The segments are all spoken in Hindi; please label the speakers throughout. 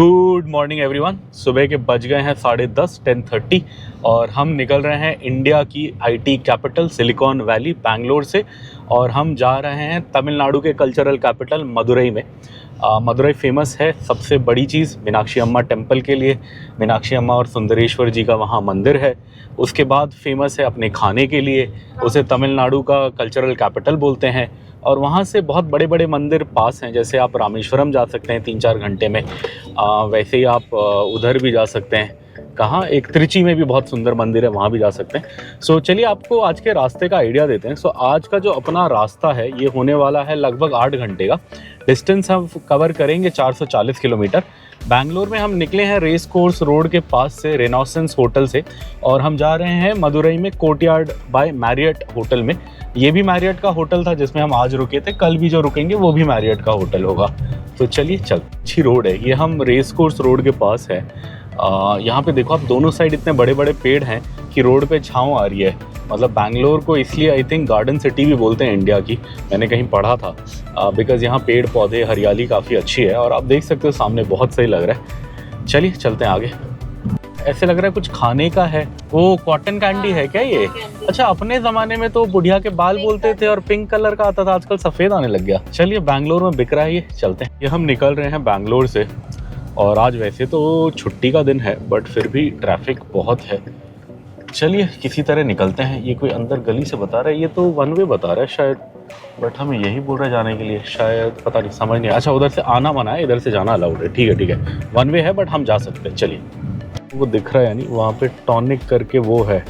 Speaker 1: Good morning everyone. सुबह के बज गए हैं 10:30 10:30 और हम निकल रहे हैं इंडिया की IT capital silicon valley Bangalore से और हम जा रहे हैं तमिलनाडु के कल्चरल कैपिटल मदुरई में। मदुरई फेमस है सबसे बड़ी चीज़ मीनाक्षी अम्मा टेम्पल के लिए। मीनाक्षी अम्मा और सुंदरेश्वर जी का वहाँ मंदिर है। उसके बाद फेमस है अपने खाने के लिए, उसे तमिलनाडु का कल्चरल कैपिटल बोलते हैं। और वहाँ से बहुत बड़े बड़े मंदिर पास हैं, जैसे आप रामेश्वरम जा सकते हैं 3-4 घंटे में। वैसे ही आप उधर भी जा सकते हैं, कहाँ एक त्रिची में भी बहुत सुंदर मंदिर है, वहाँ भी जा सकते हैं। सो चलिए आपको आज के रास्ते का आइडिया देते हैं। सो आज का जो अपना रास्ता है ये होने वाला है लगभग 8 घंटे का। डिस्टेंस हम कवर करेंगे 440 किलोमीटर। बैंगलोर में हम निकले हैं रेस कोर्स रोड के पास से रेनेसांस होटल से और हम जा रहे हैं मदुरई में कोर्टयार्ड बाय मैरियट होटल में। ये भी मैरियट का होटल था जिसमें हम आज रुके थे, कल भी जो रुकेंगे वो भी मैरियट का होटल होगा। तो चलिए अच्छी रोड है ये, हम रेस कोर्स रोड के पास है। यहाँ पे देखो आप, दोनों साइड इतने बड़े बड़े पेड़ हैं कि रोड पे छाँव आ रही है। मतलब बैंगलोर को इसलिए आई थिंक गार्डन सिटी भी बोलते हैं इंडिया की, मैंने कहीं पढ़ा था, बिकॉज़ यहाँ पेड़ पौधे हरियाली काफ़ी अच्छी है। और आप देख सकते हो सामने बहुत सही लग रहा है। चलिए चलते हैं आगे। ऐसे लग रहा है कुछ खाने का है। वो कॉटन कैंडी है क्या ये? अच्छा, अपने ज़माने में तो बुढ़िया के बाल बोलते थे और पिंक कलर का आता था, आजकल सफ़ेद आने लग गया। चलिए बैंगलोर में बिक रहा है ये, चलते हैं। ये हम निकल रहे हैं बैंगलोर से और आज वैसे तो छुट्टी का दिन है बट फिर भी ट्रैफिक बहुत है। चलिए किसी तरह निकलते हैं। ये कोई अंदर गली से बता रहा है, ये तो वन वे बता रहा है शायद, बट हमें यही बोल रहा है जाने के लिए, शायद पता नहीं, समझ नहीं। अच्छा, उधर से आना मना है, इधर से जाना अलाउड है। ठीक है, वन वे है बट हम जा सकते हैं। चलिए, वो दिख रहा है यानी वहाँ पे टॉनिक करके वो है,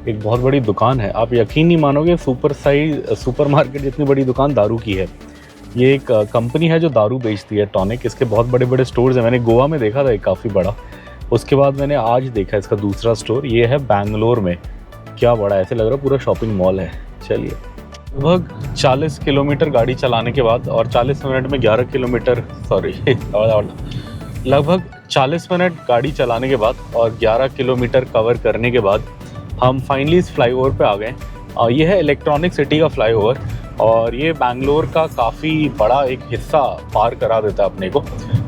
Speaker 1: एक बहुत बड़ी दुकान है। आप यकीन नहीं मानोगे, सुपर मार्केट जितनी बड़ी दुकान दारू की है। ये एक कंपनी है जो दारू बेचती है, टॉनिक। इसके बहुत बड़े बड़े स्टोर्स हैं। मैंने गोवा में देखा था एक काफ़ी बड़ा, उसके बाद मैंने आज देखा इसका दूसरा स्टोर। ये है बैंगलोर में। क्या बड़ा, ऐसे लग रहा है पूरा शॉपिंग मॉल है। चलिए, लगभग 40 किलोमीटर गाड़ी चलाने के बाद और 40 मिनट में 11 किलोमीटर लगभग 40 मिनट गाड़ी चलाने के बाद और 11 किलोमीटर कवर करने के बाद हम फाइनली इस फ्लाईओवर पे आ गए। ये है इलेक्ट्रॉनिक सिटी का फ्लाईओवर और ये बैंगलोर का काफ़ी बड़ा एक हिस्सा पार करा देता है अपने को।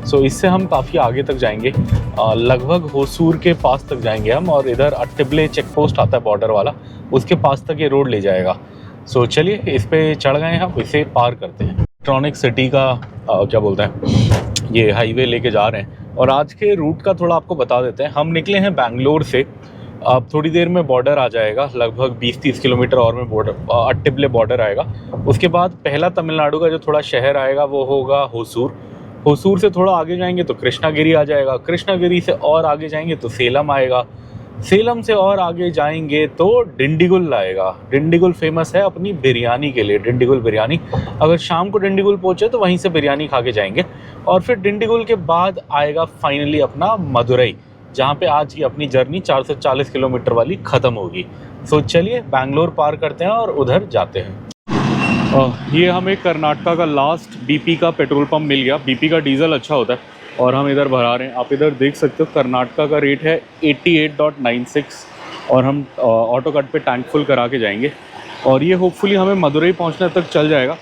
Speaker 1: सो इससे हम काफ़ी आगे तक जाएंगे, लगभग होसूर के पास तक जाएंगे हम, और इधर अट्टिबले चेक पोस्ट आता है बॉर्डर वाला, उसके पास तक ये रोड ले जाएगा। सो चलिए इस पे चढ़ गए हम, इसे पार करते हैं। इलेक्ट्रॉनिक सिटी का क्या बोलते हैं, ये हाईवे लेके जा रहे हैं। और आज के रूट का थोड़ा आपको बता देते हैं। हम निकले हैं बैंगलोर से, अब थोड़ी देर में बॉर्डर आ जाएगा, लगभग 20-30 किलोमीटर और में बॉर्डर अट्टिबले बॉर्डर आएगा। उसके बाद पहला तमिलनाडु का जो थोड़ा शहर आएगा वो होगा होसूर। होसूर से थोड़ा आगे जाएंगे तो कृष्णागिरी आ जाएगा। कृष्णागिरी से और आगे जाएंगे तो सेलम आएगा। सेलम से और आगे जाएंगे तो डिंडीगुल आएगा। डिंडीगुल फेमस है अपनी बिरयानी के लिए, डिंडीगुल बिरयानी। अगर शाम को डिंडीगुल पहुँचे तो वहीं से बिरयानी खा के जाएंगे। और फिर डिंडीगुल के बाद आएगा फाइनली अपना मदुरई, जहाँ पे आज की अपनी जर्नी 440 किलोमीटर वाली ख़त्म होगी। सो चलिए बैंगलोर पार करते हैं और उधर जाते हैं। ये हमें कर्नाटका का लास्ट बीपी का पेट्रोल पंप मिल गया। बीपी का डीजल अच्छा होता है और हम इधर भरा रहे हैं। आप इधर देख सकते हो कर्नाटका का रेट है 88.96 और हम ऑटो कट पे टैंक फुल करा के जाएंगे। और ये होपफुली हमें मदुरई पहुंचने तक चल जाएगा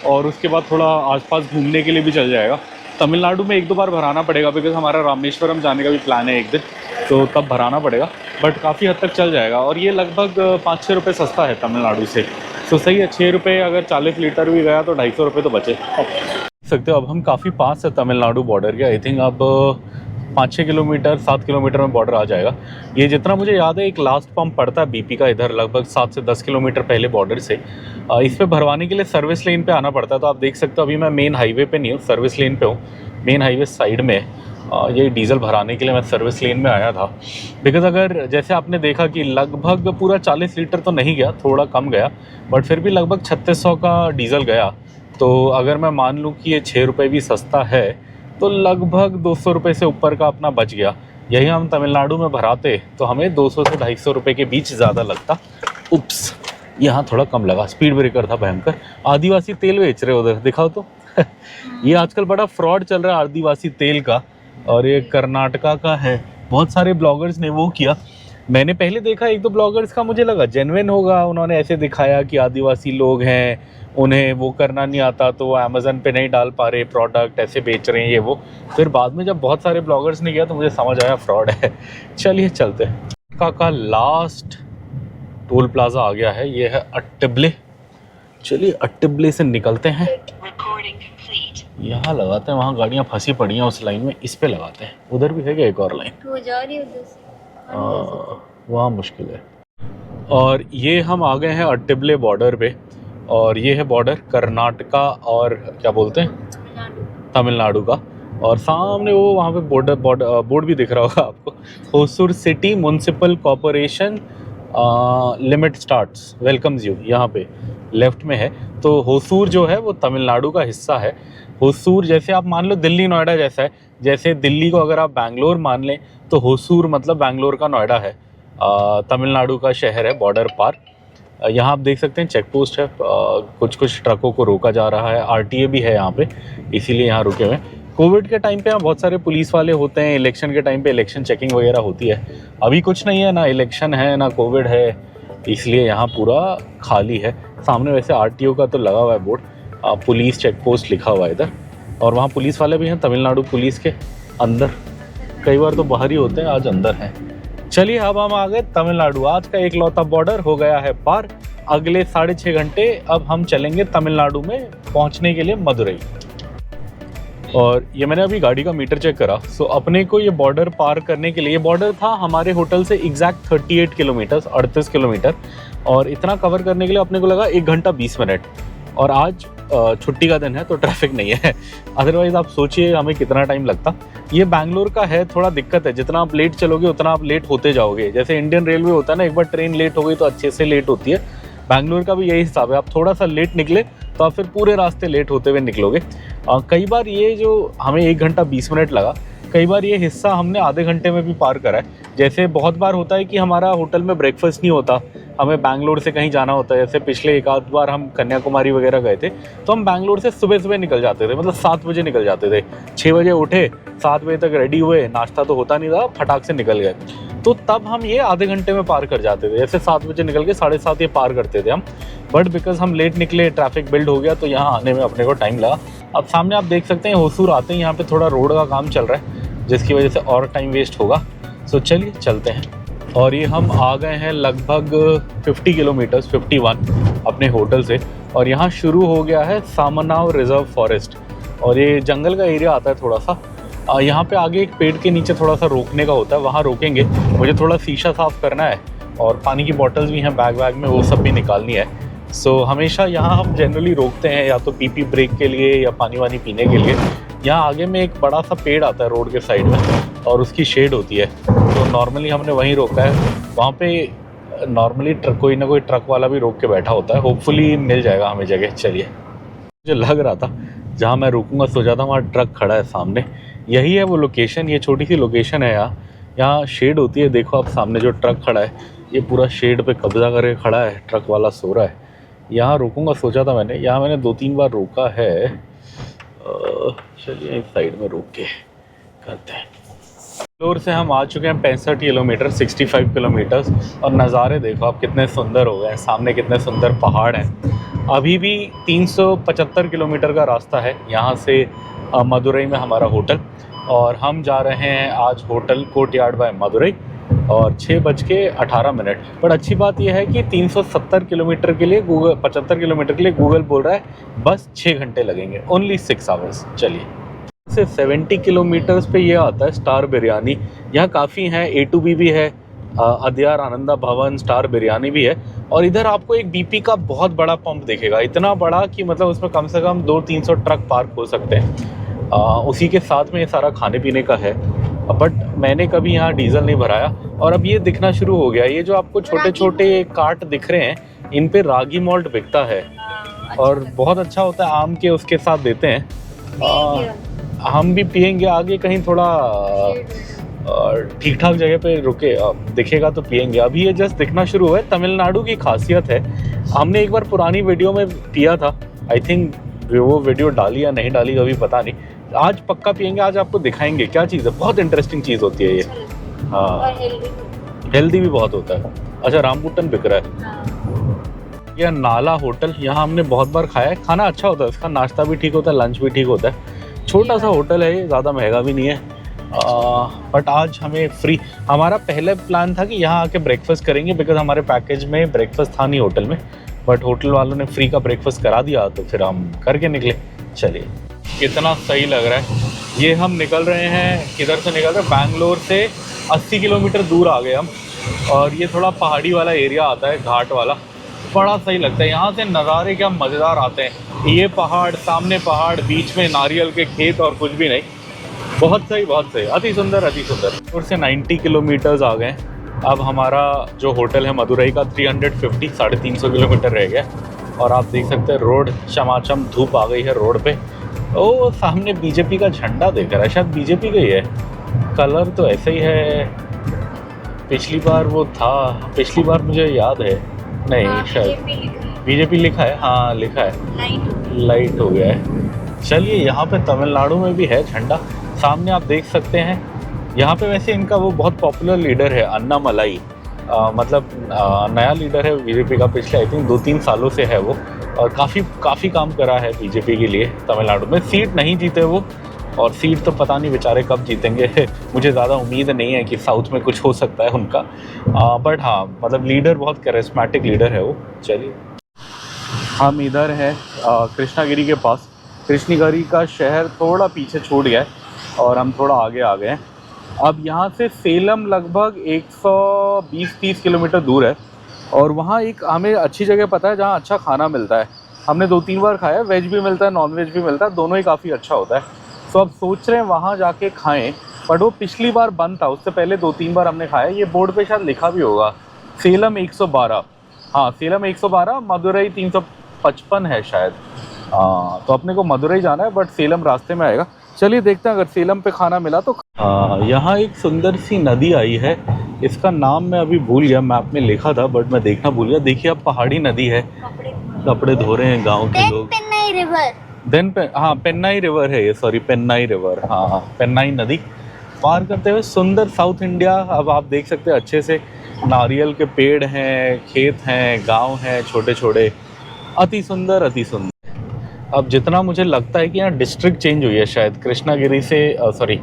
Speaker 1: और उसके बाद थोड़ा आसपास घूमने के लिए भी चल जाएगा। तमिलनाडु में 1-2 बार भराना पड़ेगा बिकॉज हमारा रामेश्वरम जाने का भी प्लान है एक दिन, तो तब भराना पड़ेगा, बट काफ़ी हद तक चल जाएगा। और ये लगभग 5-6 रुपये सस्ता है तमिलनाडु से। तो सही है, 6 रुपये अगर 40 लीटर भी गया तो 250 रुपये तो बचे सकते हो। अब हम काफ़ी पास है तमिलनाडु बॉर्डर के। आई थिंक अब 5-6 किलोमीटर 7 किलोमीटर में बॉर्डर आ जाएगा। ये जितना मुझे याद है एक लास्ट पंप पड़ता है बीपी का इधर, लगभग 7 से 10 किलोमीटर पहले बॉर्डर से। इस पे भरवाने के लिए सर्विस लेन पे आना पड़ता है। तो आप देख सकते हो अभी मैं मेन हाईवे पे नहीं हूँ, सर्विस लेन पे हूँ। मेन हाईवे साइड में ये डीजल भराने के लिए मैं सर्विस लेन में आया था। बिकॉज अगर जैसे आपने देखा कि लगभग पूरा 40 लीटर तो नहीं गया, थोड़ा कम गया, बट फिर भी लगभग 3600 का डीजल गया। तो अगर मैं मान लूँ कि ये 6 रुपये भी सस्ता है तो लगभग 200 रुपये से ऊपर का अपना बच गया। यही हम तमिलनाडु में भराते तो हमें 200 से 250 रुपये के बीच ज़्यादा लगता। उप्स, यहाँ थोड़ा कम लगा। स्पीड ब्रेकर था भयंकर। आदिवासी तेल बेच रहे उधर, दिखाओ तो। ये आजकल बड़ा फ्रॉड चल रहा है आदिवासी तेल का, और ये कर्नाटका का है। बहुत सारे ब्लॉगर्स ने वो किया मैंने पहले देखा एक दो ब्लॉगर्स का, मुझे लगा जेन्युइन होगा, उन्होंने ऐसे दिखाया कि आदिवासी लोग हैं, उन्हें वो करना नहीं आता तो वो अमेज़न पे नहीं डाल पा रहे प्रोडक्ट, ऐसे बेच रहे हैं ये वो। फिर बाद में जब बहुत सारे ब्लॉगर्स ने किया तो मुझे समझ आया फ्रॉड है। चलिए चलते हैं। का लास्ट टोल प्लाजा आ गया है, ये है अट्टिबले। चलिए अट्टिबले से निकलते हैं, यहाँ लगाते हैं, वहाँ गाड़ियाँ फंसी पड़ी हैं उस लाइन में, इस पे लगाते हैं। उधर भी है क्या एक और लाइन? वो जा रही है उधर से, वहाँ मुश्किल है। और ये हम आ गए हैं अट्टिबले बॉर्डर पे, और ये है बॉर्डर कर्नाटका और क्या बोलते हैं, तमिलनाडु का। और सामने वो वहाँ पे बोर्ड भी दिख रहा होगा आपको, Hosur city municipal corporation limit starts welcomes you, यहाँ पे लेफ्ट में है। तो होसूर जो है वो तमिलनाडु का हिस्सा है। होसूर जैसे आप मान लो दिल्ली नोएडा जैसा है, जैसे दिल्ली को अगर आप बैंगलोर मान लें तो होसूर मतलब बैंगलोर का नोएडा है, तमिलनाडु का शहर है बॉर्डर पार। यहाँ आप देख सकते हैं चेक पोस्ट है, कुछ ट्रकों को रोका जा रहा है, आरटीए भी है यहाँ पे, इसीलिए यहाँ रुके हुए हैं। कोविड के टाइम पे यहाँ बहुत सारे पुलिस वाले होते हैं, इलेक्शन के टाइम पे इलेक्शन चेकिंग वगैरह होती है। अभी कुछ नहीं है, ना इलेक्शन है ना कोविड है, इसलिए यहाँ पूरा खाली है। सामने वैसे आरटीओ का तो लगा हुआ है बोर्ड, पुलिस चेक पोस्ट लिखा हुआ है इधर, और वहाँ पुलिस वाले भी हैं तमिलनाडु पुलिस के अंदर, कई बार तो बाहर ही होते हैं, आज अंदर हैं। चलिए अब हम आ गए तमिलनाडु, आज का एक लौता बॉर्डर हो गया है पार। अगले 6.5 घंटे अब हम चलेंगे तमिलनाडु में पहुंचने के लिए मदुरई। और ये मैंने अभी गाड़ी का मीटर चेक करा, सो अपने को ये बॉर्डर पार करने के लिए, ये बॉर्डर था हमारे होटल से एग्जैक्ट 38 किलोमीटर, 38 किलोमीटर, और इतना कवर करने के लिए अपने को लगा 1 घंटा 20 मिनट। और आज छुट्टी का दिन है तो ट्रैफिक नहीं है, अदरवाइज आप सोचिए हमें कितना टाइम लगता। ये बैंगलोर का है, थोड़ा दिक्कत है, जितना आप लेट चलोगे उतना आप लेट होते जाओगे। जैसे इंडियन रेलवे होता है ना, एक बार ट्रेन लेट हो गई तो अच्छे से लेट होती है, बैंगलोर का भी यही हिसाब है। आप थोड़ा सा लेट निकले तो आप फिर पूरे रास्ते लेट होते हुए निकलोगे। कई बार ये जो हमें 1 घंटा 20 मिनट लगा, कई बार ये हिस्सा हमने आधे घंटे में भी पार करा है। जैसे बहुत बार होता है कि हमारा होटल में ब्रेकफास्ट नहीं होता, हमें बैंगलोर से कहीं जाना होता है। जैसे पिछले एक आध बार हम कन्याकुमारी वगैरह गए थे, तो हम बैंगलोर से सुबह निकल जाते थे, मतलब 7 बजे निकल जाते थे। 6 बजे उठे, 7 बजे तक रेडी हुए, नाश्ता तो होता नहीं था, फटाक से निकल गए। तो तब हम ये आधे घंटे में पार कर जाते थे। जैसे 7 बजे निकल के 7:30 ये पार करते थे हम, बट बिकॉज हम लेट निकले, ट्रैफिक बिल्ड हो गया, तो यहाँ आने में अपने को टाइम लगा। अब सामने आप देख सकते हैं होसूर आते हैं, यहाँ पे थोड़ा रोड का काम चल रहा है जिसकी वजह से और टाइम वेस्ट होगा। सो चलिए चलते हैं। और ये हम आ गए हैं लगभग 50 किलोमीटर्स, 51 अपने होटल से, और यहाँ शुरू हो गया है सामनाव रिजर्व फॉरेस्ट, और ये जंगल का एरिया आता है थोड़ा सा। यहाँ पे आगे एक पेड़ के नीचे थोड़ा सा रोकने का होता है, वहाँ रोकेंगे। मुझे थोड़ा शीशा साफ़ करना है, और पानी की बॉटल्स भी हैं बैग में, वो सब भी निकालनी है। सो हमेशा यहाँ हम जनरली रोकते हैं या तो पीपी ब्रेक के लिए या पानी वानी पीने के लिए। यहाँ आगे में एक बड़ा सा पेड़ आता है रोड के साइड में, और उसकी शेड होती है, तो नॉर्मली हमने वहीं रोका है। वहाँ पे नॉर्मली कोई ना कोई ट्रक वाला भी रोक के बैठा होता है, होपफुली मिल जाएगा हमें जगह। चलिए, मुझे लग रहा था जहाँ मैं रुकूंगा सोचा था वहाँ ट्रक खड़ा है सामने, यही है वो लोकेशन। ये छोटी सी लोकेशन है, यहाँ शेड होती है। देखो आप सामने जो ट्रक खड़ा है, ये पूरा शेड पे कब्जा करके खड़ा है, ट्रक वाला सो रहा है। यहाँ रुकूंगा सोचा था मैंने, यहाँ मैंने 2-3 बार रोका है। चलिए इस साइड में रोक के करते हैं। फ्लोर से हम आ चुके हैं 65 किलोमीटर, 65 किलोमीटर्स, और नज़ारे देखो आप कितने सुंदर हो गए हैं। सामने कितने सुंदर पहाड़ हैं। अभी भी 375 किलोमीटर का रास्ता है यहाँ से मदुरई में हमारा होटल, और हम जा रहे हैं आज होटल कोर्टयार्ड बाय मदुरई, और 6:18। बट अच्छी बात यह है कि 370 किलोमीटर के लिए 75 किलोमीटर के लिए गूगल बोल रहा है बस 6 घंटे लगेंगे, ओनली 6 आवर्स। चलिए, से 70 किलोमीटर्स पे ये आता है स्टार बिरयानी। यहाँ काफ़ी हैं, A2B भी है, अद्यार आनंदा भवन, स्टार बिरयानी भी है। और इधर आपको एक BP का बहुत बड़ा पंप दिखेगा, इतना बड़ा कि मतलब उसमें कम से कम 200-300 ट्रक पार्क हो सकते हैं। उसी के साथ में ये सारा खाने पीने का है, बट मैंने कभी यहाँ डीजल नहीं भराया। और अब ये दिखना शुरू हो गया, ये जो आपको छोटे छोटे कार्ट दिख रहे हैं, इन पे रागी मॉल्ट बिकता है, और बहुत अच्छा होता है, आम के उसके साथ देते हैं। हम भी पियेंगे आगे कहीं थोड़ा ठीक ठाक जगह पे रुके, दिखेगा तो पियेंगे। अभी ये जस्ट दिखना शुरू हुआ है। तमिलनाडु की खासियत है, हमने एक बार पुरानी वीडियो में पिया था, आई थिंक वो वीडियो डाली या नहीं डाली कभी पता नहीं। आज पक्का पियेंगे, आज आपको दिखाएंगे क्या चीज़ है, बहुत इंटरेस्टिंग चीज़ होती है ये। हाँ, हेल्दी भी बहुत होता है। अच्छा, रामबुटन बिक रहा है। यह नाला होटल, यहाँ हमने बहुत बार खाया है, खाना अच्छा होता है इसका, नाश्ता भी ठीक होता है, लंच भी ठीक होता है। छोटा सा होटल है ये, ज़्यादा महंगा भी नहीं है। बट आज हमें फ्री, हमारा पहले प्लान था कि यहाँ आके ब्रेकफास्ट करेंगे, बिकॉज हमारे पैकेज में ब्रेकफास्ट था नहीं होटल में, बट होटल वालों ने फ्री का ब्रेकफास्ट करा दिया, तो फिर हम करके निकले। चलिए, कितना सही लग रहा है। ये हम निकल रहे हैं, किधर से निकल रहे हैं, बैंगलोर से 80 किलोमीटर दूर आ गए हम, और ये थोड़ा पहाड़ी वाला एरिया आता है, घाट वाला, बड़ा सही लगता है। यहाँ से नज़ारे क्या मज़ेदार आते हैं, ये पहाड़, सामने पहाड़, बीच में नारियल के खेत और कुछ भी नहीं। बहुत सही, बहुत सही, अति सुंदर, अति सुंदर। और से 90 किलोमीटर्स आ गए। अब हमारा जो होटल है मदुरई का 350, 350 किलोमीटर रह गया, और आप देख सकते हैं रोड चमाचम धूप आ गई है रोड पे। ओ, सामने बीजेपी का झंडा दिख रहा है, शायद बीजेपी का ही है, कलर तो ऐसे ही है। पिछली बार वो था, पिछली बार मुझे याद है, नहीं शायद बीजेपी लिखा है, हाँ लिखा है, लाइट हो गया है। चलिए, यहाँ पे तमिलनाडु में भी है झंडा, सामने आप देख सकते हैं। यहाँ पे वैसे इनका वो बहुत पॉपुलर लीडर है, अन्नामलाई, मतलब नया लीडर है बीजेपी का, पिछले आई थिंक 2-3 सालों से है वो, और काफ़ी काम करा है बीजेपी के लिए तमिलनाडु में। सीट नहीं जीते वो, और सीट तो पता नहीं बेचारे कब जीतेंगे मुझे ज़्यादा उम्मीद नहीं है कि साउथ में कुछ हो सकता है उनका, बट हाँ, मतलब लीडर बहुत करिश्मेटिक लीडर है वो। चलिए, हम इधर हैं कृष्णागिरी के पास। कृष्णगिरी का शहर थोड़ा पीछे छूट गया है, और हम थोड़ा आगे आ गए हैं। अब यहाँ से सेलम लगभग 120-130 किलोमीटर दूर है, और वहाँ एक हमें अच्छी जगह पता है जहाँ अच्छा खाना मिलता है। हमने 2-3 बार खाया है, वेज भी मिलता है, नॉन वेज भी मिलता है, दोनों ही काफ़ी अच्छा होता है। तो अब सोच रहे हैं वहाँ जाके खाएं, बट वो पिछली बार बंद था, उससे पहले 2-3 बार हमने खाया। ये बोर्ड पे शायद लिखा भी होगा, सेलम 112, हाँ सेलम 112, मदुरई 355 है शायद। तो अपने को मदुरई जाना है, बट सेलम रास्ते में आएगा। चलिए देखते हैं, अगर सेलम पे खाना मिला तो। यहाँ एक सुंदर सी नदी आई है, इसका नाम मैं अभी भूल गया, मैप में लिखा था बट मैं देखना भूल गया। देखिए, अब पहाड़ी नदी है, कपड़े धो रहे हैं गाँव के लोग।
Speaker 2: पेन्नाई रिवर,
Speaker 1: हाँ पेन्नाई रिवर है ये, सॉरी पेन्नाई रिवर, हाँ पेन्नाई नदी पार करते हुए सुंदर साउथ इंडिया। अब आप देख सकते हैं अच्छे से, नारियल के पेड़ हैं, खेत हैं, गांव हैं छोटे छोटे, अति सुंदर, अति सुंदर। अब जितना मुझे लगता है कि यहाँ डिस्ट्रिक्ट चेंज हुई है शायद, कृष्णागिरी से सॉरी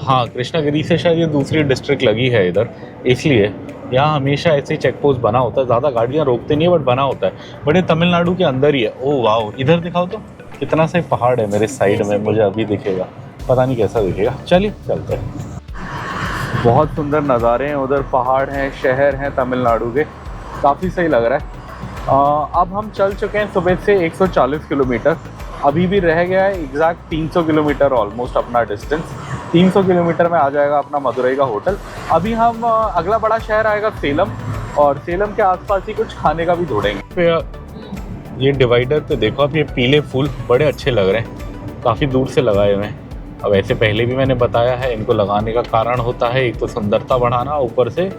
Speaker 1: हाँ कृष्णागिरी से शायद ये दूसरी डिस्ट्रिक्ट लगी है इधर, इसलिए यहाँ हमेशा ऐसे चेक पोस्ट बना होता है। ज़्यादा गाड़ियाँ रोकते नहीं है, बट बना होता है। बट ये तमिलनाडु के अंदर ही है। ओह वाह, इधर दिखाओ तो कितना सही पहाड़ है मेरे साइड में, मुझे अभी दिखेगा, पता नहीं कैसा दिखेगा। चलिए चलते हैं। बहुत सुंदर नज़ारे हैं उधर, पहाड़ हैं, शहर हैं तमिलनाडु के, काफ़ी सही लग रहा है। अब हम चल चुके हैं सुबह से 140 किलोमीटर, अभी भी रह गया है एग्जैक्ट 300 किलोमीटर ऑलमोस्ट अपना डिस्टेंस। 300 किलोमीटर में आ जाएगा अपना मदुरई का होटल। अभी हम अगला बड़ा शहर आएगा सेलम, और सेलम के आसपास ही कुछ खाने का भी ढूंढेंगे। ये डिवाइडर पे देखो आप, ये पीले फूल बड़े अच्छे लग रहे हैं, काफ़ी दूर से लगाए हुए हैं। अब ऐसे पहले भी मैंने बताया है, इनको लगाने का कारण होता है एक तो सुंदरता बढ़ाना, ऊपर से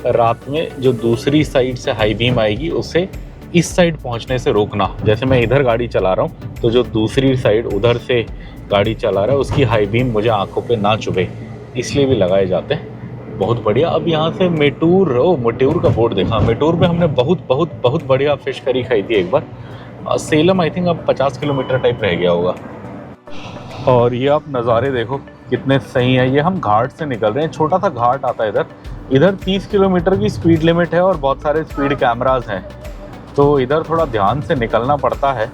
Speaker 1: रात में जो दूसरी साइड से हाई बीम आएगी उसे इस साइड पहुंचने से रोकना। जैसे मैं इधर गाड़ी चला रहा हूं, तो जो दूसरी साइड उधर से गाड़ी चला रहा है उसकी हाई बीम मुझे आंखों पे ना चुभे, इसलिए भी लगाए जाते हैं। बहुत बढ़िया। अब यहाँ से मेटूर, मेटूर का बोर्ड देखा, मेटूर में हमने बहुत बहुत बहुत बढ़िया फिश करी खाई थी एक बार। सेलम आई थिंक अब 50 किलोमीटर टाइप रह गया होगा। और ये आप नज़ारे देखो कितने सही है। ये हम घाट से निकल रहे हैं, छोटा सा घाट आता है इधर। इधर 30 किलोमीटर की स्पीड लिमिट है और बहुत सारे स्पीड कैमरास हैं, तो इधर थोड़ा ध्यान से निकलना पड़ता है।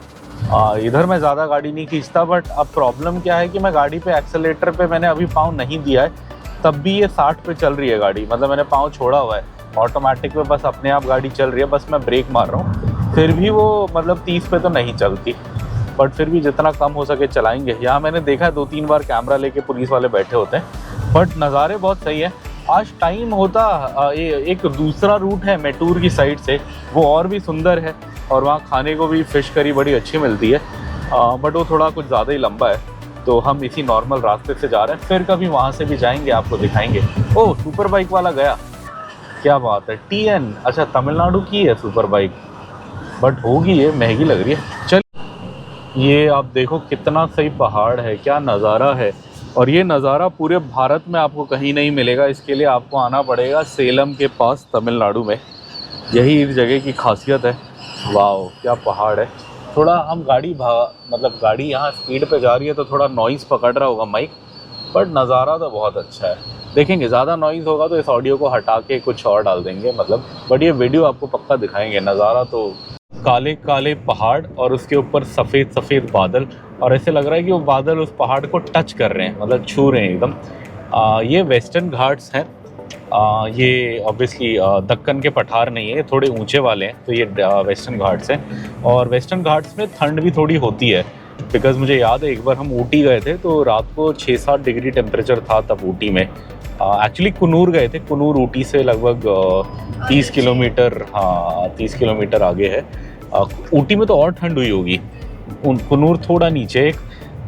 Speaker 1: इधर मैं ज़्यादा गाड़ी नहीं खींचता, बट अब प्रॉब्लम क्या है कि मैं गाड़ी पे एक्सेलेरेटर पे मैंने अभी पाँव नहीं दिया है, तब भी ये 60 पे चल रही है गाड़ी, मतलब मैंने पाँव छोड़ा हुआ है। ऑटोमेटिक पे बस अपने आप गाड़ी चल रही है, बस मैं ब्रेक मार रहा हूँ, फिर भी वो मतलब 30 पे तो नहीं चलती, बट फिर भी जितना कम हो सके चलाएंगे। यहाँ मैंने देखा है 2-3 बार कैमरा लेके पुलिस वाले बैठे होते हैं, बट नज़ारे बहुत सही है। आज टाइम होता एक दूसरा रूट है मेटूर की साइड से, वो और भी सुंदर है, और वहाँ खाने को भी फ़िश करी बड़ी अच्छी मिलती है, बट वो थोड़ा कुछ ज़्यादा ही लंबा है, तो हम इसी नॉर्मल रास्ते से जा रहे हैं। फिर कभी वहाँ से भी जाएंगे, आपको दिखाएंगे। ओह, सुपर बाइक वाला गया, क्या बात है। TN, अच्छा तमिलनाडु की है सुपर बाइक, बट होगी ये महंगी लग रही है। चल, ये आप देखो कितना सही पहाड़ है, क्या नज़ारा है, और ये नज़ारा पूरे भारत में आपको कहीं नहीं मिलेगा। इसके लिए आपको आना पड़ेगा सेलम के पास तमिलनाडु में। यही इस जगह की खासियत है। वाह क्या पहाड़ है। थोड़ा हम मतलब गाड़ी यहाँ स्पीड पे जा रही है तो थोड़ा नॉइज़ पकड़ रहा होगा माइक, बट नज़ारा तो बहुत अच्छा है। देखेंगे ज़्यादा नॉइज़ होगा तो इस ऑडियो को हटा के कुछ और डाल देंगे मतलब, बट ये वीडियो आपको पक्का दिखाएंगे। नज़ारा तो काले काले पहाड़ और उसके ऊपर सफ़ेद सफ़ेद बादल, और ऐसे लग रहा है कि वो बादल उस पहाड़ को टच कर रहे हैं, मतलब छू रहे हैं एकदम। ये वेस्टर्न घाट्स हैं। ये ऑब्वियसली दक्कन के पठार नहीं है, थोड़े ऊंचे वाले हैं, तो ये वेस्टर्न घाट्स हैं। और वेस्टर्न घाट्स में ठंड भी थोड़ी होती है, बिकॉज़ मुझे याद है एक बार हम ऊटी गए थे तो रात को 6-7 डिग्री टेम्परेचर था तब ऊटी में। एक्चुअली कुन्नूर गए थे। कुन्नूर ऊटी से लगभग 30 किलोमीटर, हाँ 30 किलोमीटर आगे है। ऊटी में तो और ठंड हुई होगी। कुन्नूर थोड़ा नीचे एक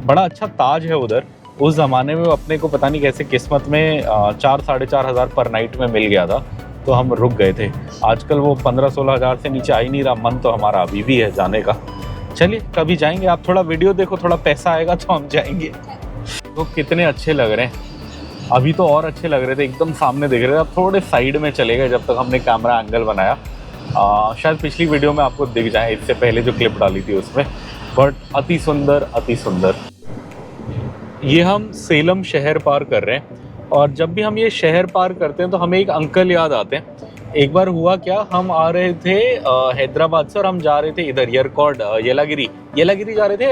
Speaker 1: बड़ा अच्छा ताज है उधर। उस ज़माने में अपने को पता नहीं कैसे किस्मत में 4-4.5 हज़ार पर नाइट में मिल गया था, तो हम रुक गए थे। आजकल वो 15-16 हज़ार से नीचे आ ही नहीं रहा। मन तो हमारा अभी भी है जाने का। चलिए कभी जाएंगे। आप थोड़ा वीडियो देखो, थोड़ा पैसा आएगा तो हम जाएंगे। तो कितने अच्छे लग रहे हैं। अभी तो और अच्छे लग रहे थे, एकदम सामने दिख रहे थे। अब थोड़े साइड में चले गए जब तक हमने कैमरा एंगल बनाया। शायद पिछली वीडियो में आपको दिख जाए, इससे पहले जो क्लिप डाली थी उसमें। बट अति सुंदर, अति सुंदर। ये हम सेलम शहर पार कर रहे हैं, और जब भी हम ये शहर पार करते हैं तो हमें एक अंकल याद आते हैं। एक बार हुआ क्या, हम आ रहे थे हैदराबाद से और हम जा रहे थे इधर येरकॉड, येलागिरी जा रहे थे,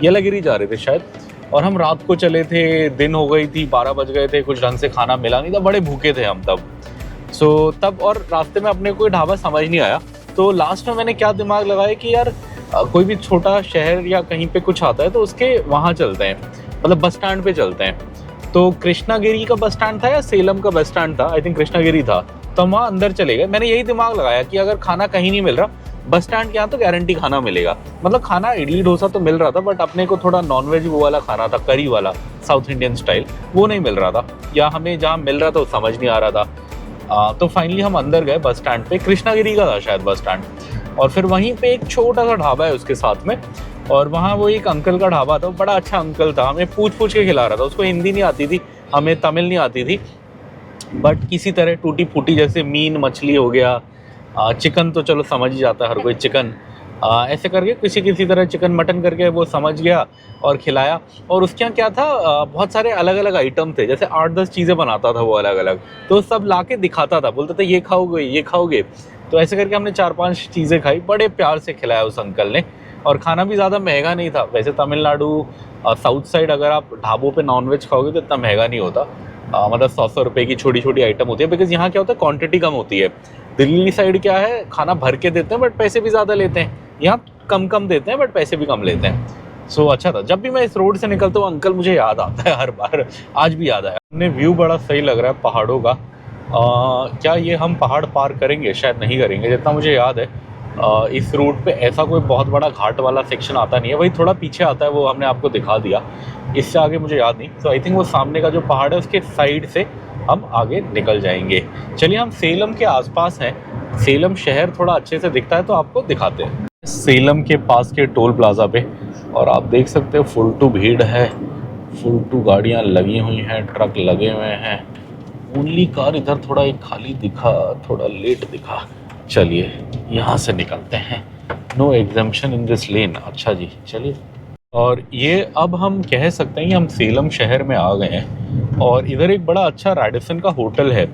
Speaker 1: येलागिरी जा रहे थे शायद। और हम रात को चले थे, दिन हो गई थी, 12 बज गए थे, कुछ ढंग से खाना मिला नहीं था, बड़े भूखे थे हम तब। तब और रास्ते में अपने कोई ढाबा समझ नहीं आया। तो लास्ट में मैंने क्या दिमाग लगाया कि यार कोई भी छोटा शहर या कहीं पे कुछ आता है तो उसके वहाँ चलते हैं, मतलब बस स्टैंड पे चलते हैं। तो कृष्णागिरी का बस स्टैंड था या सेलम का बस स्टैंड था, आई थिंक कृष्णागिरी था। तो हम वहाँ अंदर चले गए। मैंने यही दिमाग लगाया कि अगर खाना कहीं नहीं मिल रहा, बस स्टैंड के यहाँ तो गारंटी खाना मिलेगा। मतलब खाना इडली डोसा तो मिल रहा था, बट अपने को थोड़ा नॉनवेज वो वाला खाना था, करी वाला साउथ इंडियन स्टाइल, वो नहीं मिल रहा था, या हमें जहाँ मिल रहा था वो समझ नहीं आ रहा था। तो फाइनली हम अंदर गए बस स्टैंड पे, कृष्णागिरी का था शायद बस स्टैंड। और फिर वहीं पे एक छोटा सा ढाबा है उसके साथ में, और वहाँ वो एक अंकल का ढाबा था। बड़ा अच्छा अंकल था, हमें पूछ पूछ के खिला रहा था। उसको हिंदी नहीं आती थी, हमें तमिल नहीं आती थी, बट किसी तरह टूटी फूटी, जैसे मीन मछली हो गया, चिकन तो चलो समझ ही जाता है हर कोई चिकन, ऐसे करके किसी तरह चिकन मटन करके वो समझ गया और खिलाया। और उसके यहाँ क्या था, बहुत सारे अलग अलग आइटम थे, जैसे 8-10 चीज़ें बनाता था वो अलग अलग, तो सब ला के दिखाता था, बोलता था ये खाओगे ये खाओगे। तो ऐसे करके हमने 4-5 चीज़ें खाई, बड़े प्यार से खिलाया उस अंकल ने। और खाना भी ज़्यादा महंगा नहीं था। वैसे तमिलनाडु साउथ साइड अगर आप ढाबों पे नॉनवेज खाओगे तो इतना महंगा नहीं होता, मतलब 100 रुपये की छोटी छोटी आइटम होती है, बिकॉज यहाँ क्या होता है क्वांटिटी कम होती है। दिल्ली साइड क्या है, खाना भर के देते हैं बट पैसे भी ज़्यादा लेते हैं, यहाँ कम कम देते हैं बट पैसे भी कम लेते हैं। सो अच्छा था। जब भी मैं इस रोड से निकलता हूँ अंकल मुझे याद आता है हर बार, आज भी याद आया। हमने व्यू बड़ा सही लग रहा है पहाड़ों का। क्या ये हम पहाड़ पार करेंगे? शायद नहीं करेंगे, जितना मुझे याद है। इस रूट पे ऐसा कोई बहुत बड़ा घाट वाला सेक्शन आता नहीं है, वही थोड़ा पीछे आता है, वो हमने आपको दिखा दिया। इससे आगे मुझे याद नहीं। तो आई थिंक वो सामने का जो पहाड़ है उसके साइड से हम आगे निकल जाएंगे। चलिए हम सेलम के आसपास हैं, सेलम शहर थोड़ा अच्छे से दिखता है तो आपको दिखाते हैं। सेलम के पास के टोल प्लाजा पे, और आप देख सकते हो फुल टू भीड़ है, फुल टू गाड़ियाँ लगी हुई हैं, ट्रक लगे हुए हैं। ओनली कार इधर थोड़ा एक खाली दिखा, थोड़ा लेट दिखा। चलिए यहाँ से निकलते हैं। नो एग्जम्पशन इन दिस लेन। अच्छा जी चलिए। और ये अब हम कह सकते हैं कि हम सेलम शहर में आ गए हैं। और इधर एक बड़ा अच्छा रैडिसन का होटल है,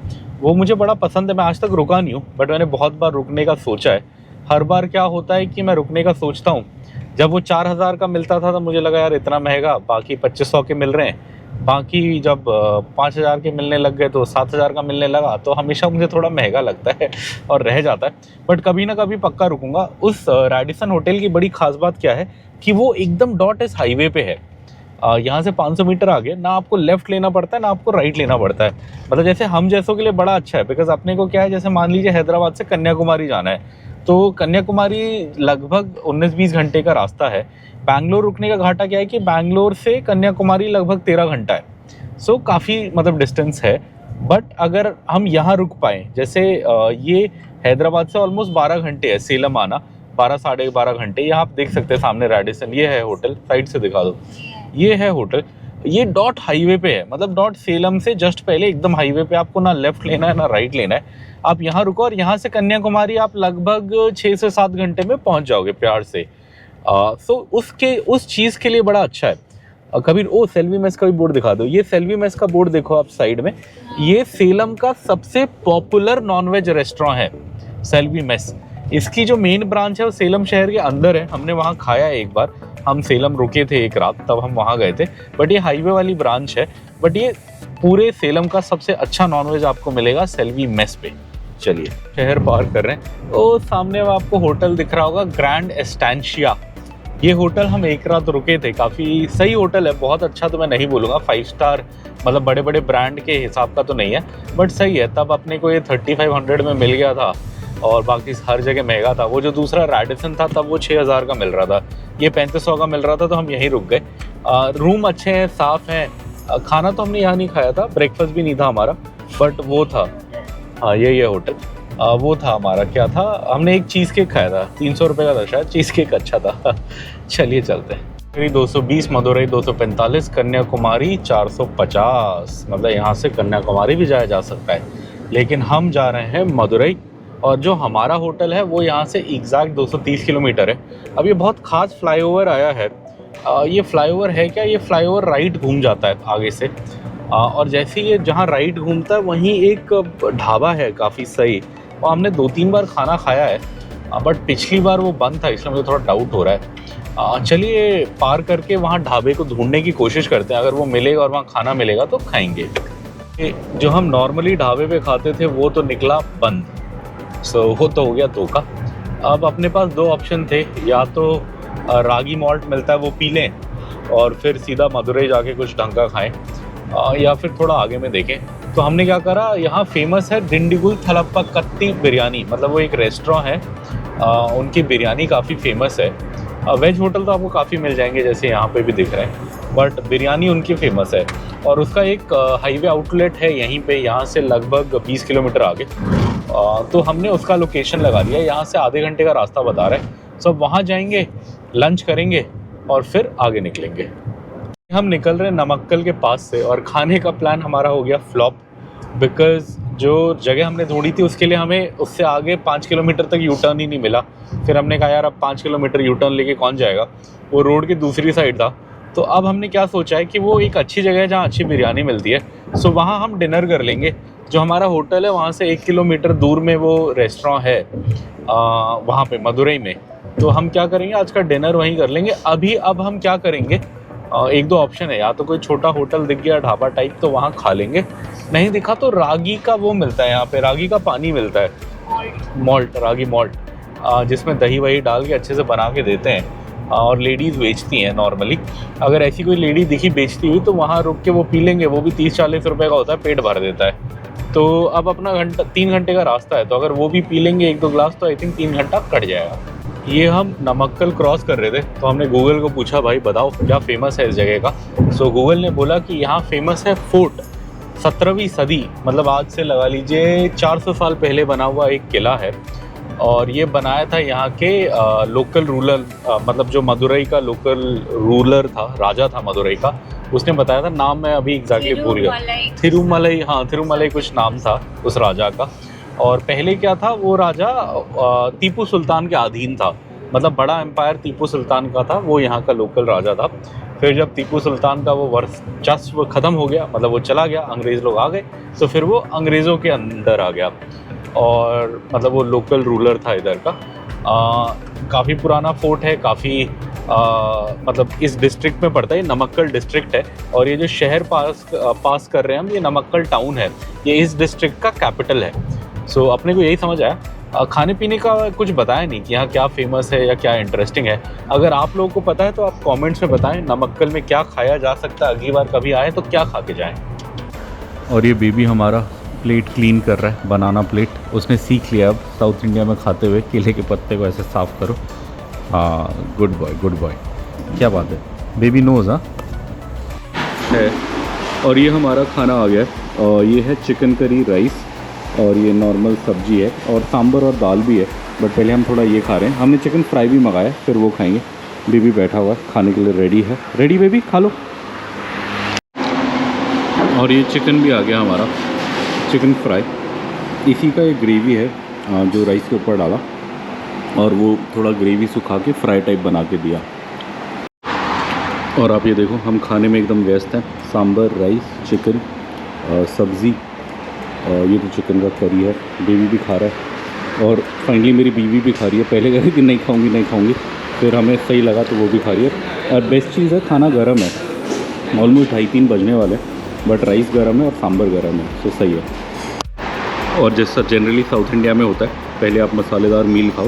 Speaker 1: वो मुझे बड़ा पसंद है। मैं आज तक रुका नहीं हूँ, बट मैंने बहुत बार रुकने का सोचा है। हर बार क्या होता है कि मैं रुकने का सोचता हूँ, जब वो 4000 का मिलता था तो मुझे लगा यार इतना महंगा, बाकी 2500 के मिल रहे हैं। बाकी जब 5000 के मिलने लग गए तो 7000 का मिलने लगा, तो हमेशा मुझे थोड़ा महंगा लगता है और रह जाता है। बट कभी ना कभी पक्का रुकूंगा। उस रैडिसन होटल की बड़ी खास बात क्या है कि वो एकदम डॉट एस हाईवे पे है। यहाँ से 500 मीटर आगे ना आपको लेफ्ट लेना पड़ता है ना आपको राइट लेना पड़ता है। मतलब जैसे हम जैसों के लिए बड़ा अच्छा है, बिकॉज अपने को क्या है, जैसे मान लीजिए हैदराबाद से कन्याकुमारी जाना है, तो कन्याकुमारी लगभग 19-20 घंटे का रास्ता है। बैंगलोर रुकने का घाटा क्या है कि बैंगलोर से कन्याकुमारी लगभग 13 घंटा है। सो काफ़ी मतलब डिस्टेंस है। बट अगर हम यहाँ रुक पाएँ, जैसे ये हैदराबाद से ऑलमोस्ट 12 घंटे है सेलम आना, 12-12.5 घंटे। यहाँ आप देख सकते हैं सामने रैडिसन, ये है होटल, साइड से दिखा दो, ये है होटल। ये डॉट हाईवे पे है, मतलब डॉट सेलम से जस्ट पहले एकदम हाईवे पे, आपको ना लेफ्ट लेना है ना राइट लेना है। आप यहाँ रुको और यहाँ से कन्याकुमारी आप लगभग 6 से 7 घंटे में पहुँच जाओगे प्यार से। सो उस चीज़ के लिए बड़ा अच्छा है। कभी सेल्वी मेस का भी बोर्ड दिखा दो। ये सेल्वी मेस का बोर्ड देखो आप साइड में, ये सेलम का सबसे पॉपुलर नॉनवेज रेस्टोरेंट है सेल्वी मेस। इसकी जो मेन ब्रांच है वो सेलम शहर के अंदर है। हमने वहाँ खाया एक बार, हम सेलम रुके थे एक रात, तब हम वहाँ गए थे। बट ये हाईवे वाली ब्रांच है, बट ये पूरे सेलम का सबसे अच्छा नॉनवेज आपको मिलेगा सेल्वी मेस पे। चलिए शहर पार कर रहे हैं, तो सामने आपको होटल दिख रहा होगा ग्रैंड एस्टेंशिया। ये होटल हम एक रात रुके थे, काफ़ी सही होटल है, बहुत अच्छा तो मैं नहीं बोलूँगा 5 स्टार, मतलब बड़े बड़े ब्रांड के हिसाब का तो नहीं है, बट सही है। तब अपने को ये 3500 में मिल गया था और बाकी हर जगह महंगा था। वो जो दूसरा रैडिसन था तब वो 6000 का मिल रहा था, ये 3500 का मिल रहा था, तो हम यहीं रुक गए। रूम अच्छे हैं, साफ़ हैं। खाना तो हमने यहाँ नहीं खाया था, ब्रेकफास्ट भी नहीं था हमारा, बट वो था, हाँ ये होटल वो था हमारा। क्या था, हमने एक चीज़ केक खाया था, 300 रुपये का था शायद, चीज़ केक अच्छा था। चलिए चलते हैं। 220, मदुरई 245, कन्याकुमारी 450, मतलब यहाँ से कन्याकुमारी भी जाया जा सकता है, लेकिन हम जा रहे हैं मदुरई। और जो हमारा होटल है वो यहाँ से एग्जैक्ट 230 किलोमीटर है। अब ये बहुत ख़ास फ्लाईओवर आया है। ये फ्लाईओवर है क्या, ये फ्लाईओवर राइट घूम जाता है आगे से, और जैसे ये जहाँ राइट घूमता है वहीं एक ढाबा है काफ़ी सही, और हमने 2-3 बार खाना खाया है, बट पिछली बार वो बंद था, इसलिए मुझे थोड़ा डाउट हो रहा है। चलिए पार करके वहाँ ढाबे को ढूंढने की कोशिश करते हैं, अगर वो मिलेगा और वहाँ खाना मिलेगा तो खाएंगे। जो हम नॉर्मली ढाबे पे खाते थे वो तो निकला बंद, सो वो तो हो गया धोखा। अब अपने पास 2 ऑप्शन थे, या तो रागी मॉल्ट मिलता है वो पी लें और फिर सीधा मदुरई जाके कुछ ढंग का खाएँ, या फिर थोड़ा आगे में देखें। तो हमने क्या करा, यहाँ फेमस है दिंडीगुल थलप्पा कत्ती बिरयानी, मतलब वो एक रेस्टोरेंट है, उनकी बिरयानी काफ़ी फेमस है। वेज होटल तो आपको काफ़ी मिल जाएंगे जैसे यहाँ पे भी दिख रहे हैं, बट बिरयानी उनकी फेमस है। और उसका एक हाईवे आउटलेट है यहीं पे, यहाँ से लगभग 20 किलोमीटर आगे। तो हमने उसका लोकेशन लगा दिया, यहाँ से आधे घंटे का रास्ता बता रहे हैं। सो वहाँ जाएंगे, लंच करेंगे और फिर आगे निकलेंगे। हम निकल रहे हैं नमक्कल के पास से, और खाने का प्लान हमारा हो गया फ्लॉप, बिकॉज़ जो जगह हमने ढूंढी थी उसके लिए हमें उससे आगे 5 किलोमीटर तक यू टर्न ही नहीं मिला। फिर हमने कहा यार अब 5 किलोमीटर यू टर्न लेके कौन जाएगा, वो रोड की दूसरी साइड था। तो अब हमने क्या सोचा है कि वो एक अच्छी जगह है जहाँ अच्छी बिरयानी मिलती है, सो वहाँ हम डिनर कर लेंगे। जो हमारा होटल है वहाँ से 1 किलोमीटर दूर में वो रेस्टोरेंट है, वहाँ पे मदुरई में। तो हम क्या करेंगे, आज का डिनर वहीं कर लेंगे। अब हम क्या करेंगे, 1-2 ऑप्शन है, या तो कोई छोटा होटल दिख गया ढाबा टाइप तो वहाँ खा लेंगे, नहीं दिखा तो रागी का वो मिलता है यहाँ पे, रागी का पानी मिलता है, मॉल्ट, रागी मॉल्ट, जिसमें दही वही डाल के अच्छे से बना के देते हैं, और लेडीज़ बेचती हैं नॉर्मली। अगर ऐसी कोई लेडी दिखी बेचती हुई तो वहाँ रुक के वो पी लेंगे, वो भी 30-40 रुपये का होता है, पेट भर देता है। तो अब अपना 3 घंटे का रास्ता है, तो अगर वो भी पी लेंगे 1-2 ग्लास तो आई थिंक 3 घंटा कट जाएगा। ये हम नमक्कल क्रॉस कर रहे थे, तो हमने गूगल को पूछा भाई बताओ क्या फेमस है इस जगह का। सो गूगल ने बोला कि यहाँ फेमस है फोर्ट, 17वीं सदी, मतलब आज से लगा लीजिए 400 साल पहले बना हुआ एक किला है, और ये बनाया था यहाँ के लोकल रूलर, मतलब जो मदुरई का लोकल रूलर था, राजा था मदुरई का, उसने बताया था। नाम मैं अभी एग्जैक्टली भूल गया, थिरुमलई, हाँ थिरुमलई कुछ नाम था उस राजा का। और पहले क्या था, वो राजा टीपू सुल्तान के अधीन था, मतलब बड़ा एम्पायर टीपू सुल्तान का था, वो यहाँ का लोकल राजा था। फिर जब टीपू सुल्तान का वो वर्चस्व ख़त्म हो गया, मतलब वो चला गया, अंग्रेज़ लोग आ गए, तो फिर वो अंग्रेज़ों के अंदर आ गया, और मतलब वो लोकल रूलर था इधर का। काफ़ी पुराना फोर्ट है, काफ़ी मतलब इस डिस्ट्रिक्ट में पड़ता है, नमक्कल डिस्ट्रिक्ट है, और ये जो शहर पास कर रहे हैं हम, ये नमक्कल टाउन है, ये इस डिस्ट्रिक्ट का कैपिटल है। सो अपने को यही समझ आया। खाने पीने का कुछ बताया नहीं कि यहाँ क्या फेमस है या क्या इंटरेस्टिंग है। अगर आप लोगों को पता है तो आप कमेंट्स में बताएं, नमक्कल में क्या खाया जा सकता है, अगली बार कभी आए तो क्या खा के जाएं। और ये बेबी हमारा प्लेट क्लीन कर रहा है, बनाना प्लेट, उसने सीख लिया अब साउथ इंडिया में खाते हुए, केले के पत्ते को ऐसे साफ़ करो। हाँ गुड बॉय, गुड बॉय, क्या बात है, बेबी नोज़ हाँ है। और ये हमारा खाना आ गया, और ये है चिकन करी राइस, और ये नॉर्मल सब्जी है, और सांभर और दाल भी है, बट पहले हम थोड़ा ये खा रहे हैं। हमने चिकन फ्राई भी मंगाया, फिर वो खाएंगे। बेबी बैठा हुआ है, खाने के लिए रेडी है। रेडी बेबी, खा लो। और ये चिकन भी आ गया हमारा, चिकन फ्राई। इसी का एक ग्रेवी है जो राइस के ऊपर डाला और वो थोड़ा ग्रेवी सुखा के फ्राई टाइप बना के दिया। और आप ये देखो हम खाने में एकदम व्यस्त हैं। सांभर, राइस, चिकन, सब्ज़ी, ये तो चिकन का करी है। बेबी भी खा रहा है और फाइनली मेरी बीवी भी खा रही है। पहले कह रही कि नहीं खाऊंगी, फिर हमें सही लगा तो वो भी खा रही है। और बेस्ट चीज़ है खाना गर्म है, ऑलमोस्ट 2:30 बजने वाले, बट राइस गर्म है और सांभर गर्म है, तो सही है। और जैसा जनरली साउथ इंडिया में होता है, पहले आप मसालेदार मील खाओ,